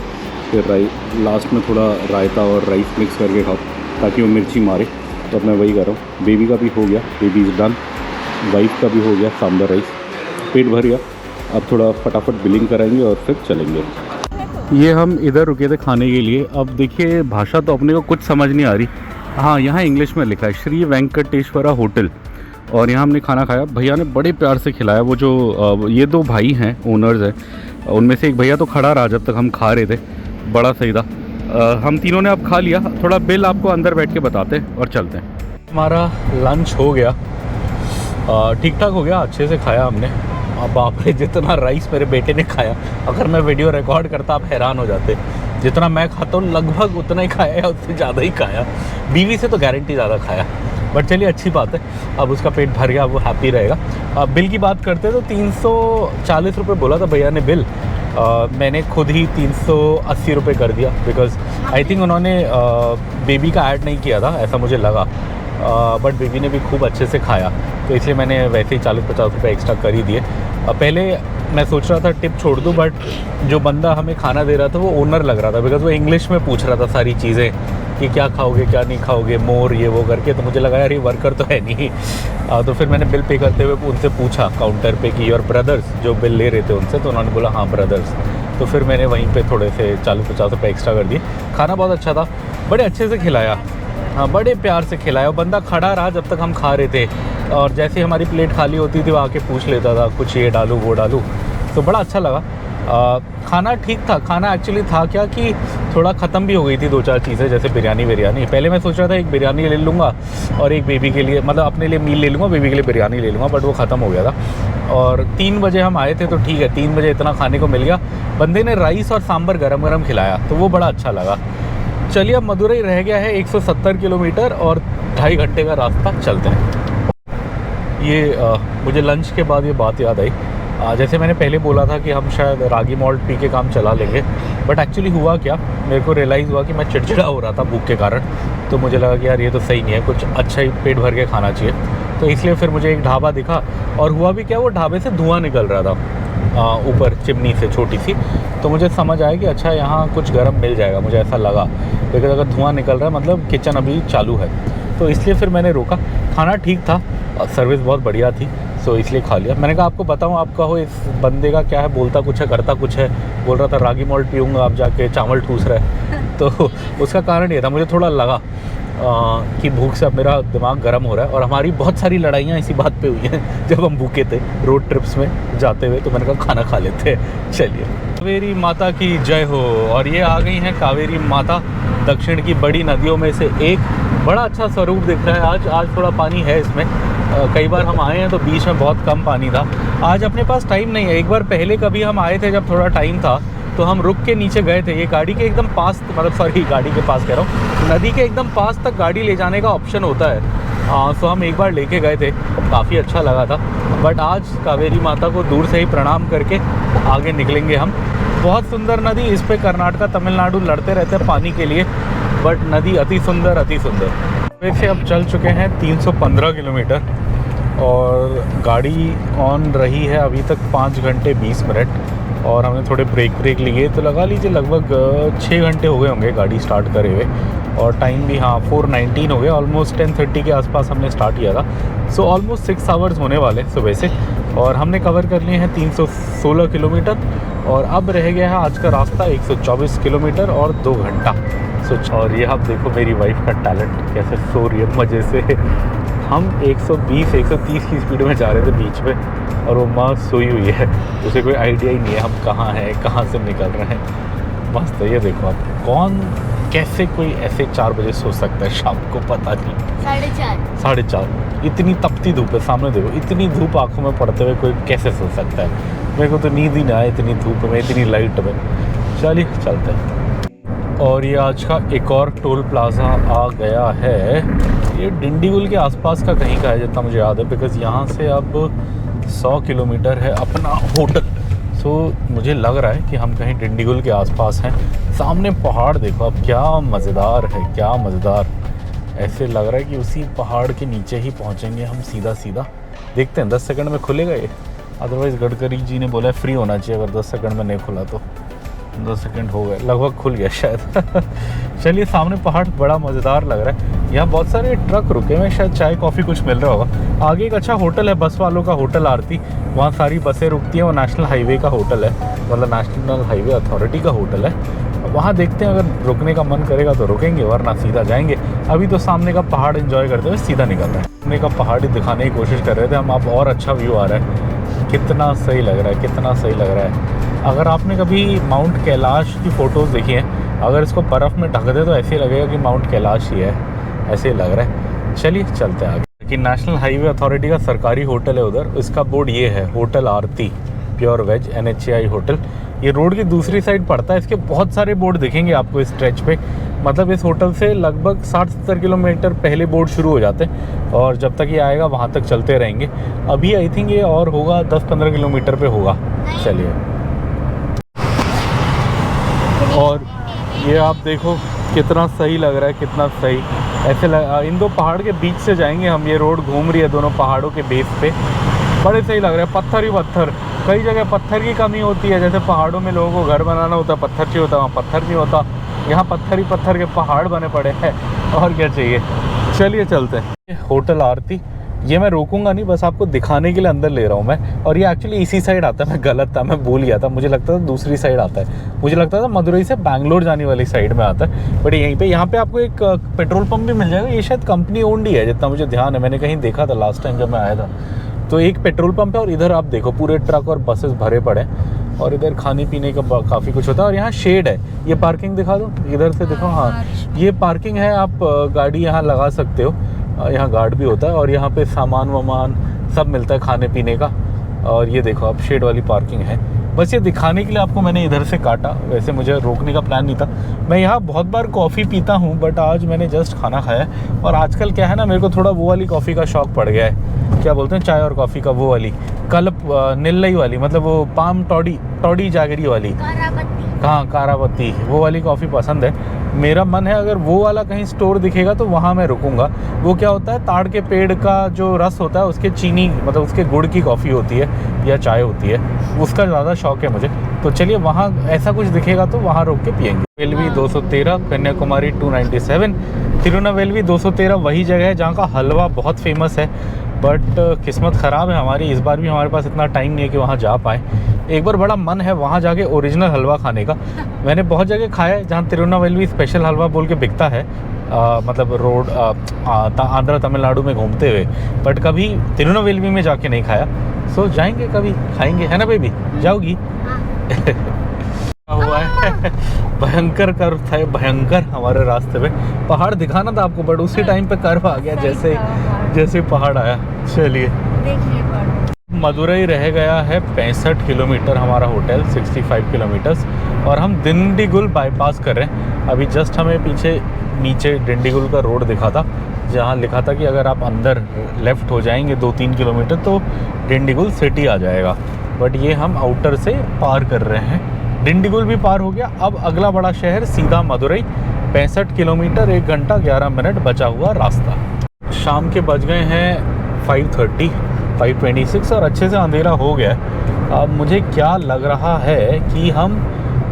Speaker 1: फिर लास्ट में थोड़ा रायता और राइस मिक्स करके खाओ ताकि वो मिर्ची मारे। तो मैं वही कर रहा हूँ। बेबी का भी हो गया, बेबी इज़ डन। वाइफ का भी हो गया सांभर राइस, पेट भर गया। अब थोड़ा फटाफट बिलिंग कराएंगे और फिर चलेंगे। ये हम इधर रुके थे खाने के लिए। अब देखिए भाषा तो अपने को कुछ समझ नहीं आ रही। हाँ, यहाँ इंग्लिश में लिखा है श्री वेंकटेश्वरा होटल, और यहाँ हमने खाना खाया। भैया ने बड़े प्यार से खिलाया। वो जो ये 2 भाई हैं, ओनर्स हैं, उनमें से एक भैया तो खड़ा रहा जब तक हम खा रहे थे, बड़ा सही था। हम तीनों ने अब खा लिया। थोड़ा बिल आपको अंदर बैठ के बताते हैं और चलते हैं। हमारा लंच हो गया, ठीक ठाक हो गया, अच्छे से खाया हमने। बाप रे, जितना राइस मेरे बेटे ने खाया, अगर मैं वीडियो रिकॉर्ड करता आप हैरान हो जाते। जितना मैं खाता हूँ लगभग उतना ही खाया या उससे ज़्यादा ही खाया। बीवी से तो गारंटी ज़्यादा खाया, बट चलिए अच्छी बात है। अब उसका पेट भर गया, वो हैप्पी रहेगा। अब बिल की बात करते तो 340 रुपये बोला था भैया ने बिल। मैंने खुद ही 380 रुपये कर दिया, बिकॉज़ आई थिंक उन्होंने बेबी का ऐड नहीं किया था, ऐसा मुझे लगा। बट बेबी ने भी खूब अच्छे से खाया, तो इसलिए मैंने वैसे ही 40-50 रुपये एक्स्ट्रा कर ही दिए। पहले मैं सोच रहा था टिप छोड़ दूं, बट जो बंदा हमें खाना दे रहा था वो ओनर लग रहा था, बिकॉज़ वो इंग्लिश में पूछ रहा था सारी चीज़ें कि क्या खाओगे क्या नहीं खाओगे, मोर ये वो करके। तो मुझे लगा यार ये वर्कर तो है नहीं। तो फिर मैंने बिल पे करते हुए उनसे पूछा काउंटर पे कि योर ब्रदर्स, जो बिल ले रहे थे उनसे, तो उन्होंने बोला हाँ ब्रदर्स। तो फिर मैंने वहीं पे थोड़े से 40-50 रुपये एक्स्ट्रा कर दिए। खाना बहुत अच्छा था, बड़े अच्छे से खिलाया। हाँ, बड़े प्यार से खिलाया। बंदा खड़ा रहा जब तक हम खा रहे थे, और जैसे हमारी प्लेट खाली होती थी वो आके पूछ लेता था कुछ ये डालूँ वो डालूँ, तो बड़ा अच्छा लगा। खाना ठीक था। खाना एक्चुअली था क्या कि थोड़ा ख़त्म भी हो गई थी 2-4 चीज़ें, जैसे बिरयानी। पहले मैं सोच रहा था एक बिरयानी ले लूँगा और एक बेबी के लिए, मतलब अपने लिए मील ले लूँगा, बेबी के लिए बिरयानी ले लूँगा, बट वो ख़त्म हो गया था। और 3 बजे हम आए थे, तो ठीक है 3 बजे इतना खाने को मिल गया। बंदे ने राइस और सांभर गरम खिलाया, तो वो बड़ा अच्छा लगा। चलिए, अब मदुरई रह गया है 170 किलोमीटर और 2.5 घंटे का रास्ता, चलते हैं। ये मुझे लंच के बाद ये बात याद आई। जैसे मैंने पहले बोला था कि हम शायद रागी मॉल्ट पी के काम चला लेंगे, बट एक्चुअली हुआ क्या, मेरे को रियलाइज़ हुआ कि मैं चिड़चिड़ा हो रहा था भूख के कारण। तो मुझे लगा कि यार ये तो सही नहीं है, कुछ अच्छा ही पेट भर के खाना चाहिए। तो इसलिए फिर मुझे एक ढाबा दिखा, और हुआ भी क्या, वो ढाबे से धुआं निकल रहा था ऊपर चिमनी से छोटी सी। तो मुझे समझ आया कि अच्छा यहाँ कुछ गर्म मिल जाएगा, मुझे ऐसा लगा, लेकिन अगर धुआं निकल रहा है मतलब किचन अभी चालू है। तो इसलिए फिर मैंने रोका। खाना ठीक था, सर्विस बहुत बढ़िया थी, सो इसलिए खा लिया। मैंने कहा आपको बताऊँ, आप कहो इस बंदे का क्या है, बोलता कुछ है करता कुछ है। बोल रहा था रागी मॉल्ट पीऊँगा, आप जाके चावल ठूस रहा है। तो उसका कारण ये था, मुझे थोड़ा लगा कि भूख से अब मेरा दिमाग गर्म हो रहा है। और हमारी बहुत सारी लड़ाइयाँ इसी बात पे हुई हैं जब हम भूखे थे रोड ट्रिप्स में जाते हुए। तो मैंने कहा खाना खा लेते हैं, चलिए। कावेरी माता की जय हो। और ये आ गई हैं कावेरी माता, दक्षिण की बड़ी नदियों में से एक। बड़ा अच्छा स्वरूप दिख रहा है आज थोड़ा पानी है इसमें। कई बार हम आए हैं तो बीच में बहुत कम पानी था। आज अपने पास टाइम नहीं है। एक बार पहले कभी हम आए थे जब थोड़ा टाइम था, तो हम रुक के नीचे गए थे। ये गाड़ी के एकदम पास, मतलब सॉरी गाड़ी के पास कह रहा हूँ, नदी के एकदम पास तक गाड़ी ले जाने का ऑप्शन होता है। सो हम एक बार लेके गए थे, काफ़ी अच्छा लगा था। बट आज कावेरी माता को दूर से ही प्रणाम करके आगे निकलेंगे हम। बहुत सुंदर नदी, इस पे कर्नाटका तमिलनाडु लड़ते रहते हैं पानी के लिए, बट नदी अति सुंदर अति सुंदर। वैसे अब चल चुके हैं 315 किलोमीटर और गाड़ी ऑन रही है अभी तक 5 घंटे 20 मिनट। और हमने थोड़े ब्रेक लिए, तो लगा लीजिए लगभग 6 घंटे हो गए होंगे गाड़ी स्टार्ट करे हुए। और टाइम भी हाँ 4:19 हो गया, ऑलमोस्ट 10:30 के आसपास हमने स्टार्ट किया था। सो ऑलमोस्ट 6 आवर्स होने वाले सुबह से। और हमने कवर कर लिए हैं 316 किलोमीटर। और अब रह गया है आज का रास्ता 124 किलोमीटर और 2 घंटा। और ये आप देखो मेरी वाइफ का टैलेंट कैसे सो रही है मज़े से। हम 120-130 की स्पीड में जा रहे थे बीच में, और वो माँ सोई हुई है, उसे कोई आइडिया ही नहीं है हम कहाँ हैं, कहाँ से निकल रहे हैं। मस्त है। ये देखो आप, कौन कैसे कोई ऐसे 4 बजे सो सकता है शाम को, पता नहीं। 4:30 इतनी तपती धूप है, सामने देखो, इतनी धूप आंखों में पड़ते हुए कोई कैसे सो सकता है। मेरे को तो नींद ही ना आए इतनी धूप में, इतनी लाइट में। चलिए चलते हैं। और ये आज का एक और टोल प्लाज़ा आ गया है। ये डिंडीगुल के आसपास का कहीं का है जितना मुझे याद है, बिकॉज़ यहाँ से अब 100 किलोमीटर है अपना होटल। सो मुझे लग रहा है कि हम कहीं डिंडीगुल के आसपास हैं। सामने पहाड़ देखो अब, क्या मज़ेदार है, क्या मज़ेदार। ऐसे लग रहा है कि उसी पहाड़ के नीचे ही पहुँचेंगे हम सीधा सीधा। देखते हैं 10 सेकंड में खुलेगा ये, अदरवाइज़ गडकरी जी ने बोला है फ्री होना चाहिए, अगर 10 सेकंड में नहीं खुला तो। 10 सेकंड हो गए, लगभग खुल गया शायद। चलिए, सामने पहाड़ बड़ा मज़ेदार लग रहा है। यहाँ बहुत सारे ट्रक रुके हुए हैं, शायद चाय कॉफ़ी कुछ मिल रहा होगा। आगे एक अच्छा होटल है, बस वालों का होटल आरती, वहाँ सारी बसें रुकती हैं। वो नेशनल हाईवे का होटल है, मतलब नेशनल हाईवे अथॉरिटी का होटल है। वहाँ देखते हैं, अगर रुकने का मन करेगा तो रुकेंगे, वरना सीधा जाएंगे। अभी तो सामने का पहाड़ एंजॉय करते हुए सीधा निकल रहे हैं। सामने का पहाड़ ही दिखाने की कोशिश कर रहे थे हम, अब और अच्छा व्यू आ रहा है। कितना सही लग रहा है, कितना सही लग रहा है। अगर आपने कभी माउंट कैलाश की फ़ोटोज़ देखी हैं, अगर इसको बर्फ़ में ढक दे तो ऐसे ही लगेगा कि माउंट कैलाश ही है, ऐसे ही लग रहा है। चलिए चलते हैं आगे। कि नेशनल हाईवे अथॉरिटी का सरकारी होटल है उधर, इसका बोर्ड ये है, होटल आरती प्योर वेज NHAI होटल। ये रोड की दूसरी साइड पड़ता है। इसके बहुत सारे बोर्ड दिखेंगे आपको इस स्ट्रेच पे, मतलब इस होटल से लगभग 60-70 किलोमीटर पहले बोर्ड शुरू हो जाते हैं, और जब तक ये आएगा वहाँ तक चलते रहेंगे। अभी आई थिंक ये और होगा 10-15 किलोमीटर पे होगा। चलिए, और ये आप देखो कितना सही लग रहा है, कितना सही। ऐसे इन दो पहाड़ के बीच से जाएंगे हम, ये रोड घूम रही है दोनों पहाड़ों के बेस पे, बड़े सही लग रहा है। पत्थर ही पत्थर, कई जगह पत्थर की कमी होती है, जैसे पहाड़ों में लोगों को घर बनाना होता है, पत्थर चाहिए होता है, वहाँ पत्थर नहीं होता। यहाँ पत्थर ही पत्थर के पहाड़ बने पड़े हैं, और क्या चाहिए। चलिए चलते हैं। होटल आरती, ये मैं रोकूंगा नहीं, बस आपको दिखाने के लिए अंदर ले रहा हूँ मैं। और ये एक्चुअली इसी साइड आता है, मैं गलत था, मैं भूल गया था, मुझे लगता था दूसरी साइड आता है। मुझे लगता था मदुरई से बैंगलोर जाने वाली साइड में आता है, बट यहीं पे, यहाँ पे आपको एक पेट्रोल पंप भी मिल जाएगा। ये शायद कंपनी ओन्ड ही है जितना मुझे ध्यान है, मैंने कहीं देखा था लास्ट टाइम जब मैं आया था। तो एक पेट्रोल पंप है, और इधर आप देखो पूरे ट्रक और बसेस भरे पड़े हैं, और इधर खाने पीने का काफ़ी कुछ होता है। और यहाँ शेड है, ये पार्किंग दिखा दो, इधर से देखो, हाँ ये पार्किंग है, आप गाड़ी यहाँ लगा सकते हो। यहाँ गार्ड भी होता है, और यहाँ पे सामान वामान सब मिलता है खाने पीने का। और ये देखो आप, शेड वाली पार्किंग है। बस ये दिखाने के लिए आपको मैंने इधर से काटा, वैसे मुझे रोकने का प्लान नहीं था। मैं यहाँ बहुत बार कॉफ़ी पीता हूँ, बट आज मैंने जस्ट खाना खाया है। और आजकल क्या है ना, मेरे को थोड़ा वो वाली कॉफ़ी का शौक़ पड़ गया है, क्या बोलते हैं, चाय और कॉफ़ी का, वो वाली कल्प नीलई वाली, मतलब वो पाम टॉडी जागरी वाली, हाँ कारावती, वो वाली कॉफ़ी पसंद है। मेरा मन है अगर वो वाला कहीं स्टोर दिखेगा तो वहाँ मैं रुकूंगा। वो क्या होता है, ताड़ के पेड़ का जो रस होता है, उसके चीनी, मतलब उसके गुड़ की कॉफ़ी होती है या चाय होती है, उसका ज़्यादा शौक़ है मुझे। तो चलिए, वहाँ ऐसा कुछ दिखेगा तो वहाँ रोक के पियेंगे। वेल्वी 213, कन्याकुमारी 297, तिरुनेलवेली 213 वही जगह है जहाँ का हलवा बहुत फेमस है। बट किस्मत ख़राब है हमारी, इस बार भी हमारे पास इतना टाइम नहीं है कि वहाँ जा पाए। एक बार बड़ा मन है वहाँ जाके ओरिजिनल हलवा खाने का। मैंने बहुत जगह खाया है जहाँ तिरुनेलवेली स्पेशल हलवा बोल के बिकता है, मतलब रोड आंध्र तमिलनाडु में घूमते हुए, बट कभी तिरुनेलवेली में जाके नहीं खाया। सो जाएंगे कभी, खाएंगे, है ना बेबी, जाओगी? हुआ है भयंकर कर्व था, भयंकर हमारे रास्ते पे। पहाड़ दिखाना था आपको, बट उसी टाइम पे कर्व आ गया जैसे पहाड़ आया। चलिए, मदुरई रह गया है 65 किलोमीटर, हमारा होटल 65 किलोमीटर्स, और हम डिंडीगुल बाईपास कर रहे हैं। अभी जस्ट हमें पीछे नीचे डिंडीगुल का रोड दिखा था, जहाँ लिखा था कि अगर आप अंदर लेफ़्ट हो जाएंगे 2-3 किलोमीटर तो डिंडीगुल सिटी आ जाएगा। बट ये हम आउटर से पार कर रहे हैं। डिंडीगुल भी पार हो गया। अब अगला बड़ा शहर सीधा मदुरई, 65 किलोमीटर, 1 घंटा 11 मिनट बचा हुआ रास्ता। शाम के बज गए हैं 5:30, 5:26, और अच्छे से अंधेरा हो गया है। अब मुझे क्या लग रहा है कि हम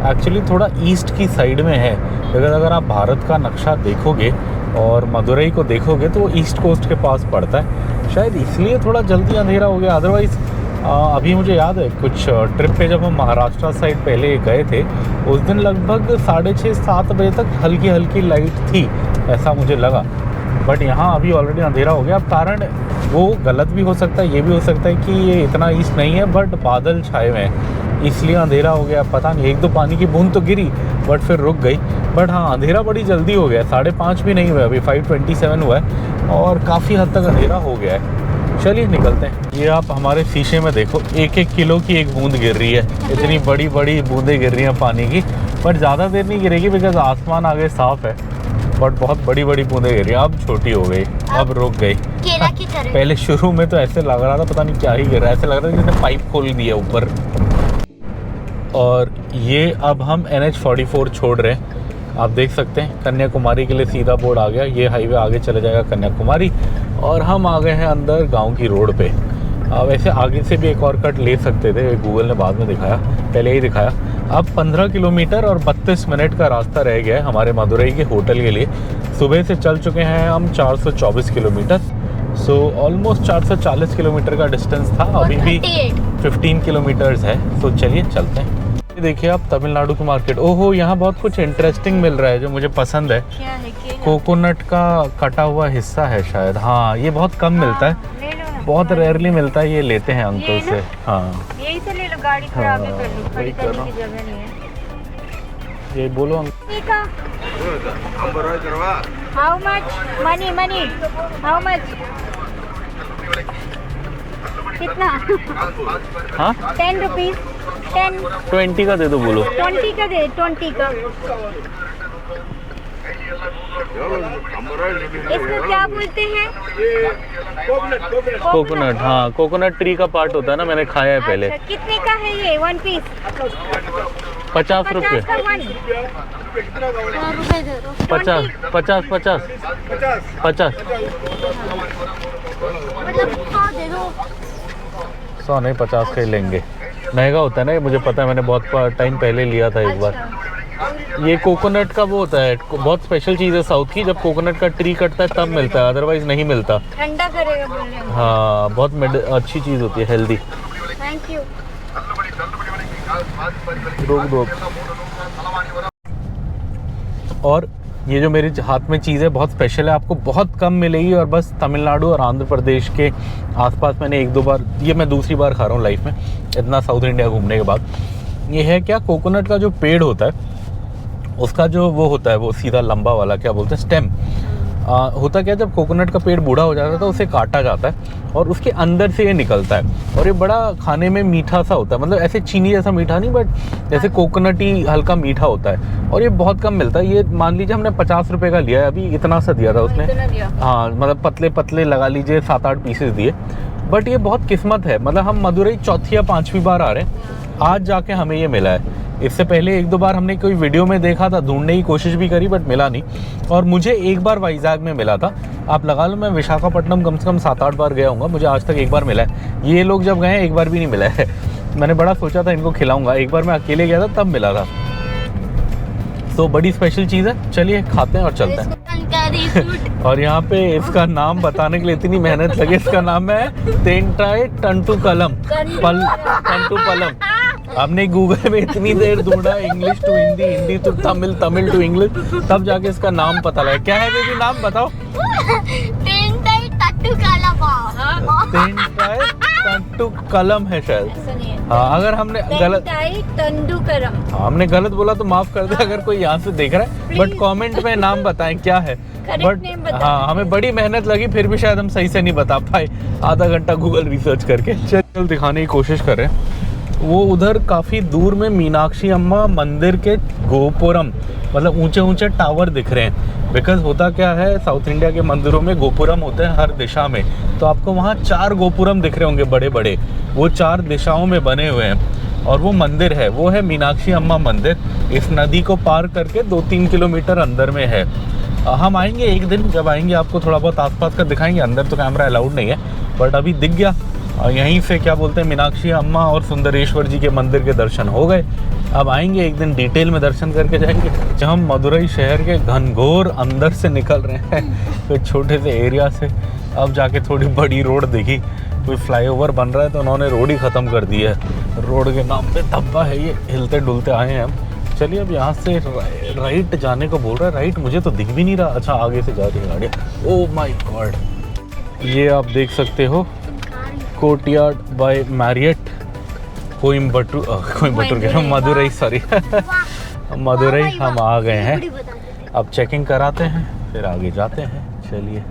Speaker 1: एक्चुअली थोड़ा ईस्ट की साइड में है। अगर आप भारत का नक्शा देखोगे और मदुरई को देखोगे तो वो ईस्ट कोस्ट के पास पड़ता है, शायद इसलिए थोड़ा जल्दी अंधेरा हो गया। अदरवाइज़ अभी मुझे याद है कुछ ट्रिप पे जब हम महाराष्ट्र साइड पहले गए थे, उस दिन लगभग 6:30-7 बजे तक हल्की हल्की लाइट थी, ऐसा मुझे लगा। बट यहाँ अभी ऑलरेडी अंधेरा हो गया। अब कारण वो गलत भी हो सकता है, ये भी हो सकता है कि ये इतना ईस्ट नहीं है, बट बादल छाए हुए हैं इसलिए अंधेरा हो गया। पता नहीं, एक दो पानी की बूंद तो गिरी बट फिर रुक गई। बट हाँ, अंधेरा बड़ी जल्दी हो गया, 5:30 भी नहीं हुआ, अभी 5:27 हुआ है और काफ़ी हद तक अंधेरा हो गया है। चलिए निकलते हैं। ये आप हमारे शीशे में देखो, 1-1 किलो की एक बूंद गिर रही है, इतनी बड़ी बड़ी बूंदें गिर रही हैं पानी की। बट ज़्यादा देर नहीं गिरेगी बिकॉज आसमान आगे साफ़ है, बट बहुत बड़ी बड़ी बूंदें गिर रही हैं। अब छोटी हो गई, अब रुक गई।
Speaker 2: केला की तरह।
Speaker 1: पहले शुरू में तो ऐसे लग रहा था पता नहीं क्या ही गिर रहा है, ऐसे लग रहा था जिसने पाइप खोल दिया ऊपर। और ये अब हम NH-44 छोड़ रहे हैं, आप देख सकते हैं कन्याकुमारी के लिए सीधा बोर्ड आ गया। ये हाईवे आगे चले जाएगा कन्याकुमारी और हम आ गए हैं अंदर गांव की रोड पे। वैसे आगे से भी एक और कट ले सकते थे, गूगल ने बाद में दिखाया, पहले ही दिखाया। अब 15 किलोमीटर और 32 मिनट का रास्ता रह गया है हमारे मदुरई के होटल के लिए। सुबह से चल चुके हैं हम 424 किलोमीटर, सो ऑलमोस्ट 440 किलोमीटर का डिस्टेंस था, अभी भी 15 किलोमीटर्स है। तो चलिए चलते हैं। देखिए आप तमिलनाडु की मार्केट, ओहो यहाँ बहुत कुछ इंटरेस्टिंग मिल रहा है जो मुझे पसंद है।
Speaker 2: क्या है?
Speaker 1: कोकोनट का कटा हुआ हिस्सा है शायद, हाँ ये बहुत कम मिलता है, बहुत रेयरली मिलता है। ये लेते हैं अंकल से। हाँ
Speaker 2: यही से ले लो, गाड़ी थोड़ा आगे कर लो, खड़ी करने की जगह नहीं है।
Speaker 1: ये बोलो uncle.
Speaker 2: How much money how much? कितना?
Speaker 1: हाँ
Speaker 2: 10 रुपीज। 10
Speaker 1: 20 का दे दो बोलो।
Speaker 2: 20 का दे, 20 का। इसको क्या बोलते हैं?
Speaker 1: कोकोनट, हाँ कोकोनट ट्री का पार्ट होता है ना, मैंने खाया है पहले।
Speaker 2: अच्छा, कितने का है ये 1 पीस?
Speaker 1: 50 रुपये। 50 50 50 50 100 नहीं 50 का ही लेंगे, महंगा होता है ना, मुझे पता है, मैंने बहुत टाइम पहले लिया था एक बार। ये कोकोनट का वो होता है, बहुत स्पेशल चीज़ है साउथ की, जब कोकोनट का ट्री कटता है तब मिलता है, अदरवाइज नहीं मिलता।
Speaker 2: ठंडा करेगा बोलने में।
Speaker 1: हाँ बहुत अच्छी चीज़ होती है, हेल्दी।
Speaker 2: Thank you.
Speaker 1: रोक दो। और ये जो मेरे हाथ में चीज़ है बहुत स्पेशल है, आपको बहुत कम मिलेगी और बस तमिलनाडु और आंध्र प्रदेश के आसपास मैंने 1-2 बार, ये मैं दूसरी बार खा रहा हूँ लाइफ में इतना साउथ इंडिया घूमने के बाद। ये है क्या, कोकोनट का जो पेड़ होता है उसका जो वो होता है, वो सीधा लंबा वाला क्या बोलते हैं, स्टेम। होता क्या, जब कोकोनट का पेड़ बूढ़ा हो जाता है तो उसे काटा जाता है और उसके अंदर से ये निकलता है और ये बड़ा खाने में मीठा सा होता है, मतलब ऐसे चीनी जैसा मीठा नहीं, बट जैसे कोकोनट ही हल्का मीठा होता है और ये बहुत कम मिलता है। ये मान लीजिए हमने 50 रुपये का लिया है, अभी इतना सा दिया था उसने। हाँ मतलब पतले पतले लगा लीजिए 7-8 पीसेस दिए, बट ये बहुत किस्मत है, मतलब हम मदुरई 4थी या 5वीं बार आ रहे हैं, आज जाके हमें ये मिला है। इससे पहले 1-2 बार हमने कोई वीडियो में देखा था, ढूंढने की कोशिश भी करी बट मिला नहीं, और मुझे एक बार वाइजाग में मिला था। आप लगा लो मैं विशाखापट्टनम कम से कम 7-8 बार गया हूँ, मुझे आज तक एक बार मिला है। ये लोग जब गए हैं एक बार भी नहीं मिला है। मैंने बड़ा सोचा था इनको खिलाऊंगा, एक बार मैं अकेले गया था तब मिला था। तो बड़ी स्पेशल चीज़ है, चलिए खाते हैं और चलते हैं। और यहाँ पे इसका नाम बताने के लिए इतनी मेहनत लगी, इसका नाम है तेंटाई टंटू कलम टंटू पलम। हमने गूगल में इतनी देर ढूंढा, English to Hindi, Hindi to Tamil, Tamil to English, तब जाके इसका नाम पता लगा। क्या है बेबी, नाम बताओ।
Speaker 2: तेंटाई टंटू कलम।
Speaker 1: तेंटाई टंटू कलम है शायद। हाँ अगर हमने गलत,
Speaker 2: टंडू करम,
Speaker 1: हमने गलत बोला तो माफ कर दे अगर कोई यहाँ से देख रहा है, बट कमेंट में नाम बताएं क्या है। बट हाँ हमें बड़ी मेहनत लगी, फिर भी शायद हम सही से नहीं बता पाए, आधा घंटा गूगल रिसर्च करके। चल दिखाने की कोशिश कर रहे हैं। वो उधर काफ़ी दूर में मीनाक्षी अम्मा मंदिर के गोपुरम, मतलब ऊंचे ऊंचे टावर दिख रहे हैं। बिकॉज होता क्या है, साउथ इंडिया के मंदिरों में गोपुरम होते हैं हर दिशा में, तो आपको वहाँ 4 गोपुरम दिख रहे होंगे बड़े बड़े, वो 4 दिशाओं में बने हुए हैं। और वो मंदिर है, वो है मीनाक्षी अम्मा मंदिर। इस नदी को पार करके 2-3 किलोमीटर अंदर में है। हम आएंगे एक दिन, जब आएंगे आपको थोड़ा बहुत आसपास का दिखाएंगे, अंदर तो कैमरा अलाउड नहीं है, बट अभी दिख गया। और यहीं से क्या बोलते हैं, मीनाक्षी अम्मा और सुंदरेश्वर जी के मंदिर के दर्शन हो गए। अब आएंगे एक दिन, डिटेल में दर्शन करके जाएंगे। जब हम मदुरई शहर के घनघोर अंदर से निकल रहे हैं तो छोटे से एरिया से, अब जाके थोड़ी बड़ी रोड दिखी, कोई फ्लाईओवर बन रहा है तो उन्होंने रोड ही ख़त्म कर दी है। रोड के नाम पे धब्बा है, ये हिलते डुलते आए हैं हम। चलिए अब यहाँ से राइट जाने को बोल रहा है। राइट मुझे तो दिख भी नहीं रहा। अच्छा आगे से जा रही है गाड़ी। ओह माय गॉड, ये आप देख सकते हो कोर्टयार्ड बाय मैरियट कोयम्बटूर कह रहा हूँ, मदुरई, सॉरी मदुरई हम आ गए हैं। अब चेकिंग कराते हैं फिर आगे जाते हैं। चलिए।